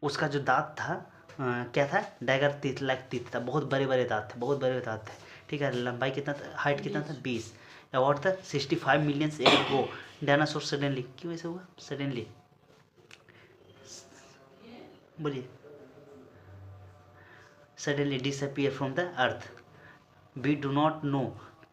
उसका जो दांत था क्या था, डैगर टीथ लाइक टीथ था, बहुत बड़े बड़े दांत थे, बहुत बड़े बड़े दांत थे। ठीक है, लंबाई कितना था, हाइट कितना था, 20। अबाउट था 65 million year go dinosaur suddenly, क्यों ऐसे हुआ सडनली, बोलिए, suddenly disappear from the earth. We do not know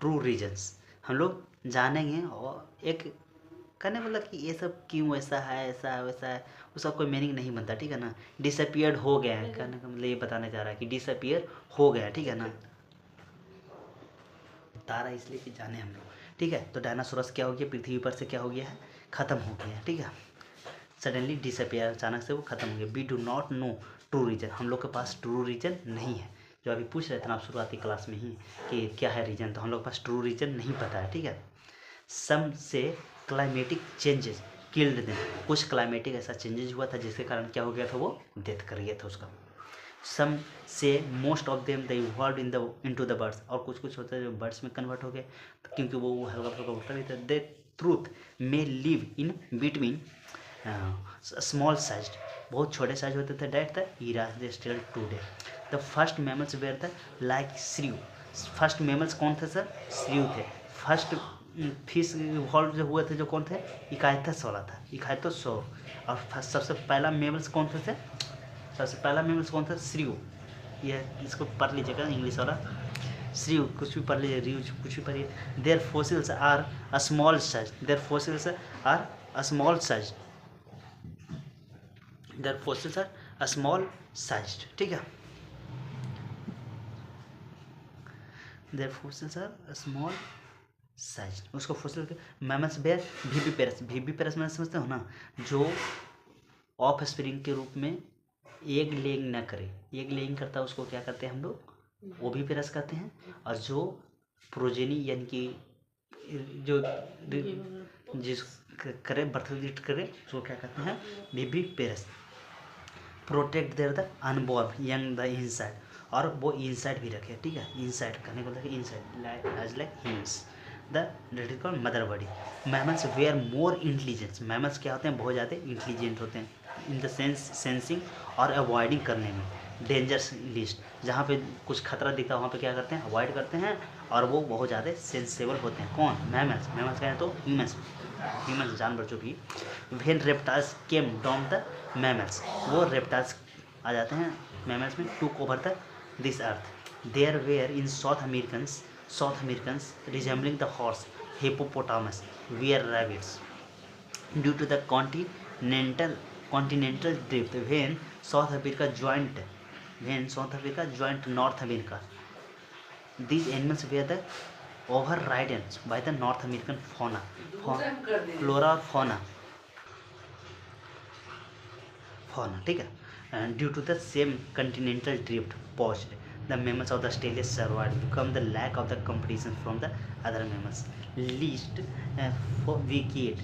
true reasons, हम लोग जानेंगे। और एक कहने मतलब कि ये सब क्यों ऐसा है, ऐसा है वैसा है, उसका कोई मीनिंग नहीं बनता, ठीक है ना। डिसअपियर्ड हो गया है, कहने का मतलब ये बताने जा रहा है कि डिसअपियर हो गया, ठीक है ना। तारा इसलिए कि जाने हम लोग, ठीक है। तो डायनासोरस क्या हो गया, पृथ्वी पर से क्या हो गया है, ख़त्म हो गया है, ठीक है। सडनली डिसअपियर, अचानक से वो ख़त्म हो गया। We do not know true reason, हम लोग के पास ट्रू रीजन नहीं है। जो अभी पूछ रहे थे ना आप शुरुआती क्लास में ही कि क्या है रीजन, तो हम लोग के पास ट्रू रीजन नहीं पता है, ठीक है। सम से क्लाइमेटिक चेंजेस किल्ड देम, कुछ क्लाइमेटिक ऐसा चेंजेस हुआ था जिसके कारण क्या हो गया था, वो डेथ कर गया था उसका। सम से most of them they evolve into the birds, और कुछ कुछ होता है जो बर्ड्स में कन्वर्ट हो गए, तो क्योंकि वो हल्का फुल्का उड़ता भी था। The truth may live in between small size, बहुत छोटे साइज होते थे, that the era they still today. The first mammals were the like shrew, first mammals कौन थे सर, श्रीव थे। फर्स्ट फिश इवॉल्व जो हुए थे जो कौन थे, इकाइथस वाला था, इकाइथस। और सबसे पहला मैमल्स कौन थे, सबसे पहला मैमल्स कौन था, श्रीव। ये इसको पढ़ लीजिएगा इंग्लिश वाला, श्रीव कुछ भी पढ़ लीजिए, रिव कुछ भी पढ़िए। Their fossils are a small size, their fossils are a small size, their fossils are a small size, ठीक है। Their fossils are a small size, उसको फोसिल के मैमल्स बेयर वीवीपेरस, वीवीपेरस में समझते हो ना, जो ऑफ स्प्रिंग के रूप में एग लेइंग ना करे, एग लेइंग करता है उसको क्या करते हैं हम लोग, वो भी पेरस कहते हैं। और जो प्रोजेनी यानी कि जो जिस करे बर्थ करे उसको क्या कहते हैं, baby पेरस। Protect their the unborn young the inside, और वो इनसाइड भी रखे, ठीक है। इनसाइड करने को लगे inside as like hims the date called mother body. Mammals were more intelligence, mammals क्या होते हैं, बहुत ज़्यादा इंटेलिजेंट होते हैं इन द सेंसिंग और अवॉइडिंग करने में डेंजर्स लिस्ट, जहाँ पे कुछ खतरा दिखता है वहाँ पे क्या करते हैं, अवॉइड करते हैं। और वो बहुत ज़्यादा सेंसेबल होते हैं, कौन, मैमल्स। मैमल्स क्या है तो ह्यूमन्स, ह्यूमन्स जानवर जो भी। When reptiles came down the mammals, वो रेप्टाइल्स आ जाते हैं मैमल्स में, took over the this earth. There were in South Americans resembling the horse hippopotamus were rabbits due to the continental drift when South Africa joined North America. These animals were the overridden by the North American flora और fauna, ठीक है। And due to the same continental drift paused, the mammals of the Australia survived, become the lack of the competition from the other mammals. Least for decade,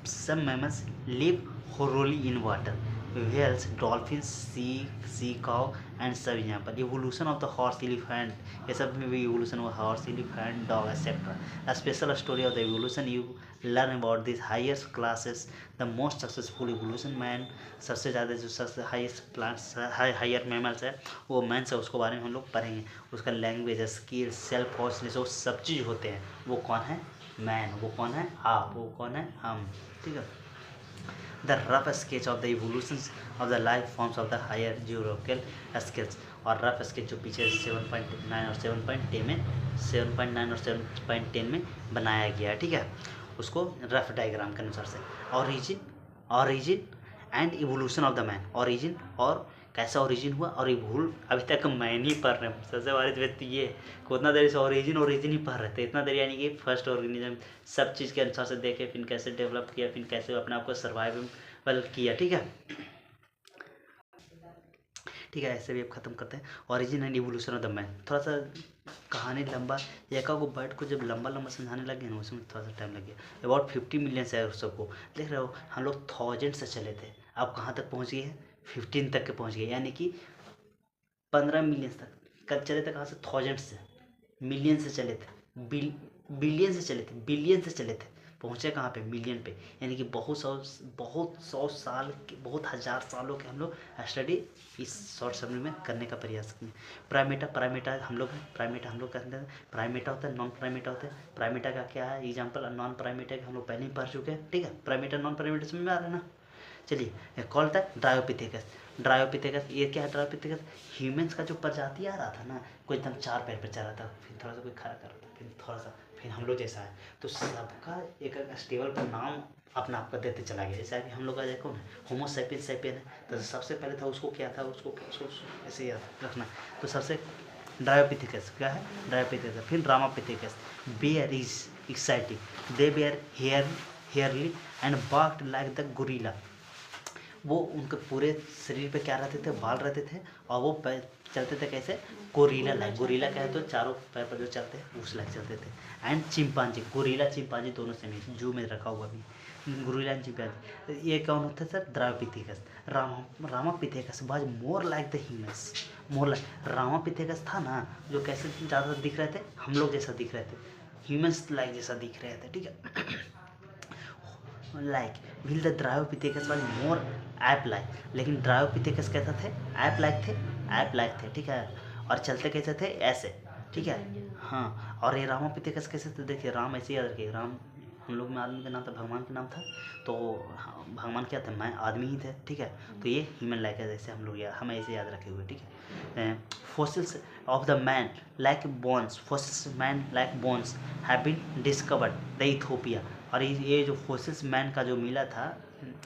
some mammals live wholly in water. Whales, dolphins, sea cow and सब यहाँ पर evolution of the horse elephant, ये सब में भी evolution हुआ, horse elephant dog etc. A special story of the evolution you learn about these highest classes, the most successful evolution man, सबसे ज़्यादा जो सबसे हाईएस्ट प्लांट्स हायर मैमल्स है वो मैंस है, उसको बारे में हम लोग पढ़ेंगे। उसका लैंग्वेज स्किल सेल्फ हॉस्टनेस वो सब चीज़ होते हैं, वो कौन है, मैन, वो कौन है, आप, वो कौन है, हम, ठीक है। The rough sketch of the evolutions of the life forms of the higher geological sketch, और रफ स्केच जो पीछे 7.9 और 7.10 में 7.9 और 7.10 में बनाया गया है, ठीक है। उसको रफ डायग्राम के अनुसार से origin and evolution of the man, origin और कैसा ओरिजिन हुआ और इवोल्व, अभी तक मैन ही पढ़ रहे हैं सबसे बड़ी व्यक्ति ये, को उतना देर से ओरिजिन ही पढ़ रहे थे इतना देर, यानी कि फर्स्ट ऑर्गेनिज्म सब चीज़ के अनुसार से देखे, फिर कैसे डेवलप किया, फिर कैसे अपने आप को सर्वाइवल किया, ठीक है। ठीक है, ऐसे भी अब खत्म करते हैं origin and evolution of the man. थोड़ा सा कहानी लंबा, एक को वर्ड को जब लंबा लंबा समझाने लगे ना उसमें थोड़ा सा टाइम लग गया। अबाउट 50 मिलियन है सबको, देख रहे हो हम लोग 1000 से चले थे, अब कहाँ तक पहुँच गए हैं, 15 तक के पहुँच गए, यानी कि 15 मिलियन तक कब चले थे, कहाँ से, 1000 से, मिलियन से चले थे, बिलियन से चले थे, बिलियन से चले थे, पहुँचे कहाँ पे, मिलियन पे, यानी कि बहुत सौ साल के, बहुत हज़ार सालों के हम लोग स्टडी इस शॉर्ट समय में करने का प्रयास किए। प्राइमेटा हम लोग करते हैं। प्राइमेटा होता है, नॉन प्राइमेटा होता है। प्राइमेटा का क्या है एग्जाम्पल, नॉन प्राइमेटा का हम लोग पहले ही पढ़ चुके हैं, ठीक है। प्राइमेटा नॉन प्राइमेटा समझ में आ रहा है ना। चलिए, कॉल था ड्रायोपिथेकस। ये क्या है ड्रायोपिथेकस, ह्यूमंस का जो प्रजाति आ रहा था ना, कोई एकदम 4 पैर पर चल रहा था, फिर थोड़ा सा कोई खड़ा कर रहा था, फिर थोड़ा सा, फिर हम लोग जैसा है, तो सबका एक स्टेबल पर नाम अपना आपका देते चला गया। जैसे अभी हम लोग का देखो ना, होमो सैपियन है, तो सबसे पहले था उसको क्या था, उसको ऐसे याद रखना। तो सबसे ड्रायोपिथेकस क्या है, ड्रायोपिथेकस। फिर ramapithecus, were is exciting, they were hairy and walked like the gorilla. वो उनके पूरे शरीर पे क्या रहते थे, बाल रहते थे, और वो चलते थे कैसे, गोरिल्ला लाइक। गोरिल्ला क्या है, तो चारों पैर पर जो चलते हैं उस लाइक चलते थे। एंड चिंपांजी, गोरिल्ला चिंपांजी दोनों सेम है, जू में रखा हुआ भी, गोरिल्ला एंड चिंपांजी। ये कौन होता है sir, Dryopithecus. Ramapithecus was more like the humans, more like. Ramapithecus था ना, जो कैसे ज़्यादा दिख रहे थे, हम लोग जैसा दिख रहे थे, ह्यूमंस लाइक जैसा दिख रहे थे, ठीक है। Like wheel the Dryopithecus was more app like, लेकिन ड्रायोपिथेकस कैसा थे, ऐप लाइक थे, ठीक है। और चलते कैसे थे, ऐसे, ठीक है। हाँ, और ये रामापिथेकस कैसे थे, देखिए राम ऐसे याद रखिए, राम हम लोग में आदमी का नाम था, भगवान का नाम था, तो भगवान क्या थे, मैं आदमी ही थे, ठीक है। तो ये ह्यूमन लाइक है, जैसे हम लोग हम ऐसे याद रखे हुए, ठीक है। fossils of the man like bones, fossils man like bones have been discovered the Ethiopia। और ये जो फोसिल्स मैन का जो मिला था,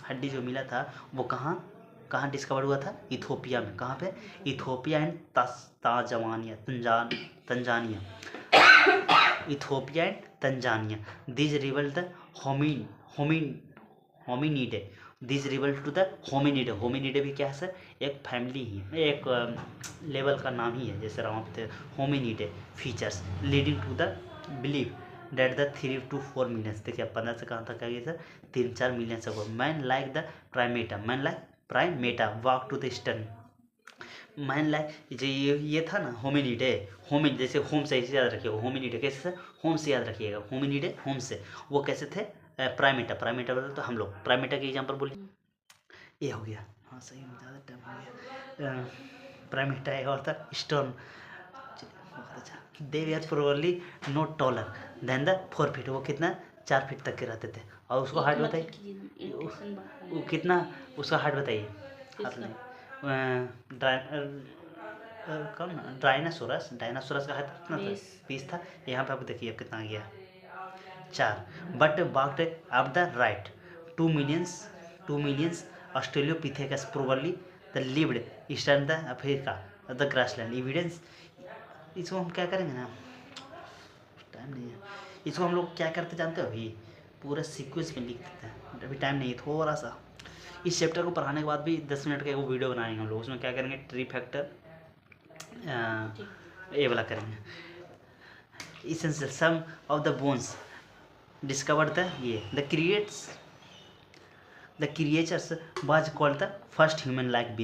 हड्डी जो मिला था, वो कहाँ डिस्कवर हुआ था, इथोपिया में। कहाँ पे, Ethiopia and Tanzania, Ethiopia and Tanzania. This reveal the hominidae, this reveal to the hominidae. Hominidae भी क्या है सर, एक फैमिली ही है, एक लेवल का नाम ही है, जैसे Ramapithecus. Hominidae features leading to the believe date the 3 to 4 millions. देखिए 15 से कहाँ तक आ गई सर, 3-4 मिलियन से। Man like the primata walk to the eastern. Man like जो ये था ना, होमिनिडे, जैसे होम से इसे याद रखिएगा, होमिनिडे कैसे सर, होम से याद रखिएगा, होमिनिडे होम से। वो कैसे थे, प्राइमेटा बोले तो हम लोग प्राइमेटा के एग्जाम्पल बोलिए, ये हो गया। हाँ सही में ज़्यादा टाइम हो गया। प्राइमेटा है और था stern. They were probably not taller than the 4 feet. वो कितना, 4 फीट तक के रहते थे। और उसको हाइट बताइए, वो कितना, उसका हाइट बताइए, हाथ नहीं, कौन, डायनासोरस का हाइट कितना था, 20 था। यहाँ पे आप देखिए कितना आ गया, 4। But walked up the right 2 millions australopithecus probably the lived eastern the Africa the grassland evidence. इसको हम क्या करेंगे ना, टाइम नहीं है, इसको हम लोग क्या करते जानते हो, अभी पूरा सीक्वेंस में लिख देते हैं, अभी टाइम नहीं है थोड़ा सा। इस चैप्टर को पढ़ाने के बाद भी 10 मिनट का एक वीडियो बनाएंगे हम लोग, उसमें क्या करेंगे, ट्री फैक्टर ये वाला करेंगे। Essential some of the bones discovered the creatures was called the first human like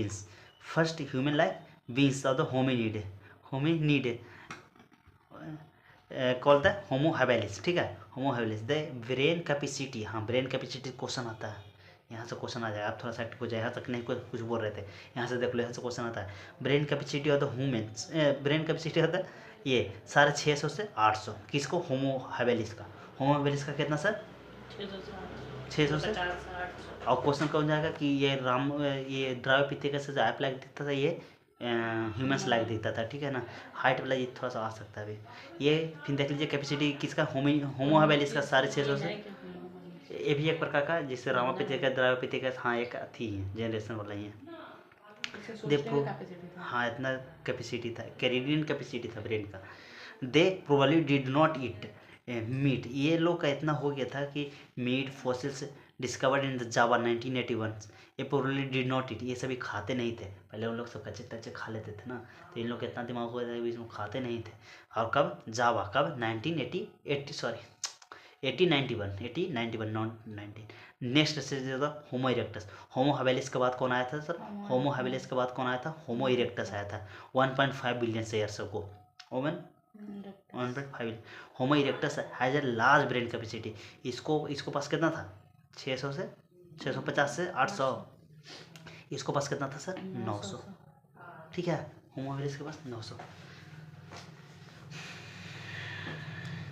beings of the hominidae called the homo habilis, ठीक है। Homo habilis the brain capacity, हाँ ब्रेन कैपेसिटी क्वेश्चन आता है, यहाँ से क्वेश्चन आ जाएगा, आप थोड़ा सा एक्टिव हो जाए, यहाँ तक नहीं कुछ बोल रहे थे, यहाँ से देख लो, यहाँ से क्वेश्चन आता है। Brain capacity of the humans, brain capacity होता है ये 650 से 800, किसको, होमो हैबिलिस का कितना सर, 600 से। और क्वेश्चन कौन जाएगा कि ये ड्रायोपिथेकस से जो ऐप लाइक दिखता था, ये ह्यूमंस लाइक दिखता था, ठीक है ना। हाइट वाला ये थोड़ा सा आ सकता है अभी। ये फिर देख लीजिए कैपेसिटी किसका, होमो हैबिलिस का 650 से। ये भी एक प्रकार का, जिससे रामापिथेकस ड्रायोपिथेकस, हाँ एक थी जनरेशन वाला ही है। दे हाँ इतना कैपेसिटी था, कैरिडियन कैपेसिटी था ब्रेन का। They probably did not eat meat, ये लोग का इतना हो गया था कि meat fossils discovered in the Java 1981। ये प्रोबेबली डिड नॉट ईट, ये सभी खाते नहीं थे, पहले उन लोग सब कच्चे कच्चे खा लेते थे ना, तो इन लोग का इतना दिमाग हो गया था, इसमें खाते नहीं थे। और कब, जावा कब, 1891 नॉट 19। नेक्स्ट स्टेज था होमो इरेक्टस। होमो हैबिलिस के बाद कौन आया था सर, होमो हैबिलिस के बाद कौन आया था, होमो इरेक्टस आया था 1.5 billion years ago. 1.5। Homo erectus has a large brain capacity. इसको पास कितना था? 600 से 650 से 800। इसको पास कितना था सर? 900। ठीक है, होमो हबिलिस के पास 900।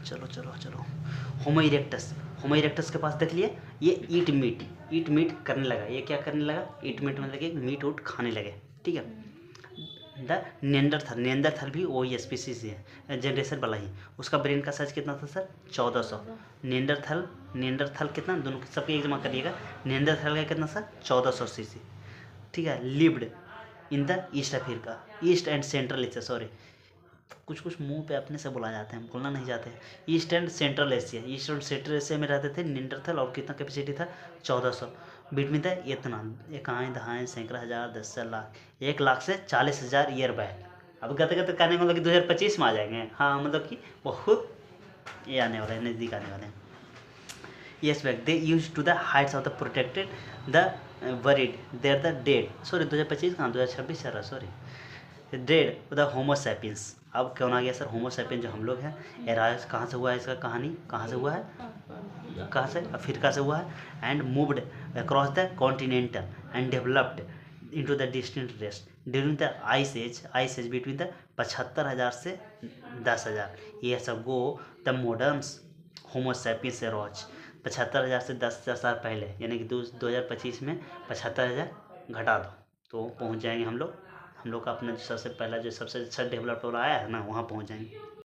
चलो होमो इरेक्टस के पास देख लिए, ये ईट मीट करने लगा। ये क्या करने लगा? ईट मीट मतलब कि मीट उट खाने लगे। ठीक है। द नेंडरथल भी वही स्पीसीज है, जनरेशन वाला ही। उसका ब्रेन का साइज कितना था सर? 1400। नेंडरथल कितना? दोनों सबके एक जमा करिएगा। नेंडरथल का कितना सर? 1400 सीसी। ठीक है। Lived in the east Africa, east and central Asia, sorry कुछ मुंह पे अपने से बोला जाते हैं, बोलना नहीं चाहते हैं। ईस्ट एंड सेंट्रल एशिया में रहते थे निंडरथल। और कितना कैपेसिटी था? 1400। बिटवीन द इतना इकाई दहाई सैकड़ा हज़ार 10 लाख 1 लाख से 40,000 ईयर बैक। अब गते गते कहने का मतलब कि 2025 में आ जाएंगे। हाँ, मतलब कि बहुत ये आने वाला है, नज़दीक आने वाले हैं। Yes, back. They used to the heights of the protected, the worried. They are the dead. Sorry, 2025 कहाँ 2026 चल रहा, sorry. Dead the Homo sapiens. अब कौन आ गया सर? होमो सैपियंस जो हम लोग हैं। एराइज कहाँ से हुआ है? इसका कहानी कहाँ से हुआ है? कहाँ से? अफ्रीका से हुआ है। And moved across the continental and developed into the distant rest during the ice age between the 75,000 से 10,000 years ago. The moderns homo sapiens arose 75,000 से 10,000 साल पहले, यानी कि 2025 में 75,000 घटा दो तो पहुंच जाएंगे हम लोग का अपना जो सबसे पहला जो सबसे अच्छा डेवलप हो रहा है ना, वहाँ पहुंच जाएंगे।